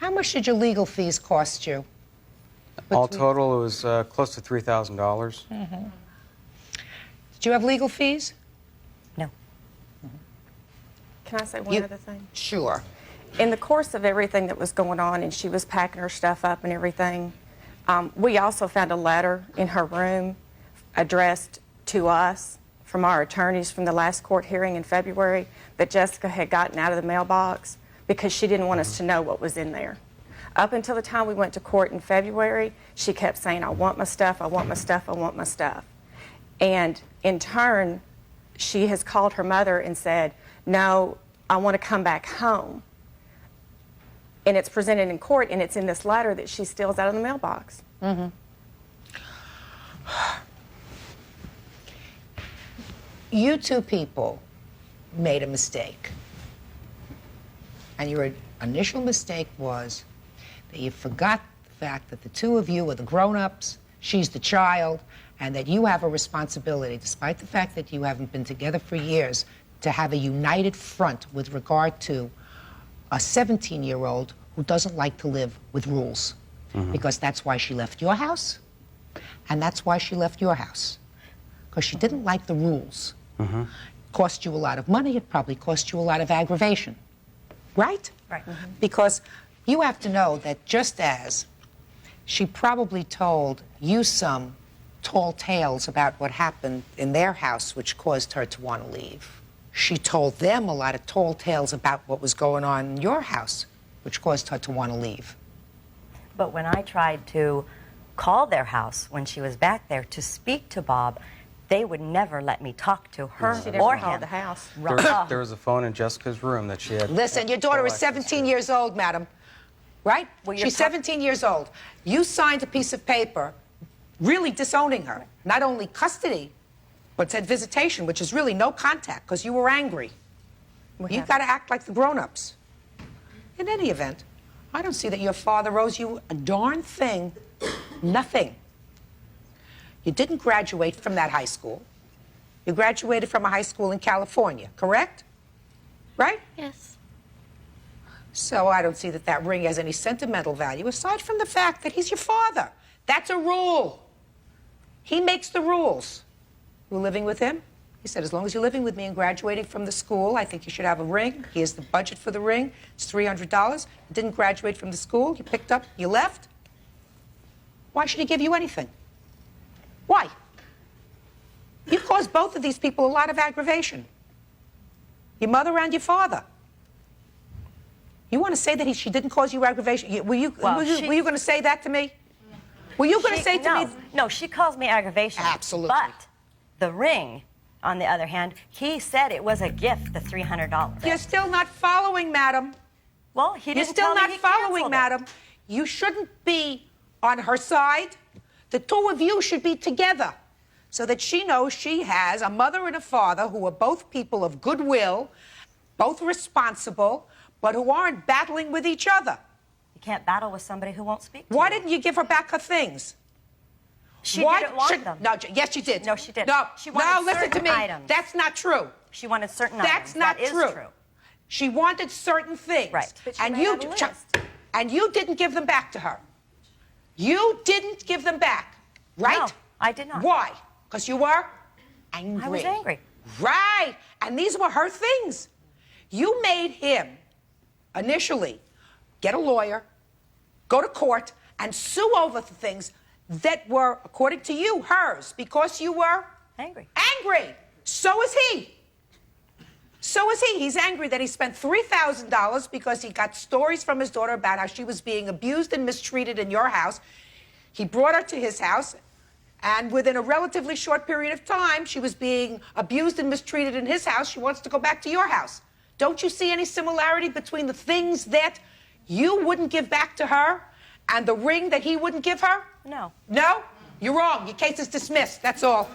How much did your legal fees cost you? All total, it was close to $3,000. Did you have legal fees? No. Can I say one other thing? Sure. In the course of everything that was going on, and she was packing her stuff up and everything, we also found a letter in her room addressed to us from our attorneys from the last court hearing in February that Jessica had gotten out of the mailbox because she didn't want us to know what was in there. Up until the time we went to court in February, she kept saying, I want my stuff, I want my stuff, I want my stuff. And in turn, she has called her mother and said, no, I want to come back home. And it's presented in court, and it's in this letter that she steals out of the mailbox. You two people made a mistake. And your initial mistake was that you forgot the fact that the two of you are the grown-ups, she's the child, and that you have a responsibility, despite the fact that you haven't been together for years, to have a united front with regard to a 17-year-old who doesn't like to live with rules. Because that's why she left your house, and that's why she left your house. Because she didn't like the rules. It cost you a lot of money, it probably cost you a lot of aggravation. Right? Right. Because you have to know that just as she probably told you some tall tales about what happened in their house which caused her to want to leave, she told them a lot of tall tales about what was going on in your house which caused her to want to leave. But when I tried to call their house when she was back there to speak to Bob, they would never let me talk to her She never or called him. the house. There was a phone in Jessica's room that she had. Listen, your daughter is 17 years old, madam. Right? Well, you're She's 17 years old. You signed a piece of paper really disowning her. Not only custody, but said visitation, which is really no contact because you were angry. You've got to act like the grown-ups. In any event, I don't see that your father owes you a darn thing. Nothing. You didn't graduate from that high school. You graduated from a high school in California, correct? Right? Yes. So I don't see that that ring has any sentimental value, aside from the fact that he's your father. That's a rule. He makes the rules. You're living with him? He said, as long as you're living with me and graduating from the school, I think you should have a ring. Here's the budget for the ring. It's $300. You didn't graduate from the school. You picked up, you left. Why should he give you anything? Why? You caused both of these people a lot of aggravation. Your mother and your father. You want to say that she didn't cause you aggravation? Were you going to say that to me? Were you going to say to me? No, she calls me aggravation. Absolutely. But the ring, on the other hand, he said it was a gift, the $300. You're still not following, madam. Well, he You're didn't still tell me not he following, canceled it. madam. You shouldn't be on her side. The two of you should be together so that she knows she has a mother and a father who are both people of goodwill, both responsible, but who aren't battling with each other. You can't battle with somebody who won't speak to Why you. didn't you give her back her things? She didn't want them. No, yes, you did. No, she didn't. No, She wanted listen to certain me. items. That's not true. She wanted certain That's items. not That is true. She wanted certain things. Right. But she And made you, out a list. and you didn't give them back to her. You didn't give them back, right? No, I did not. Why? Because you were angry. I was angry. Right. And these were her things. You made him initially get a lawyer, go to court, and sue over the things that were, according to you, hers, because you were Angry. angry. So is he. So is he. He's angry that he spent $3,000 because he got stories from his daughter about how she was being abused and mistreated in your house. He brought her to his house, and within a relatively short period of time, she was being abused and mistreated in his house. She wants to go back to your house. Don't you see any similarity between the things that you wouldn't give back to her and the ring that he wouldn't give her? No. No? You're wrong. Your case is dismissed. That's all.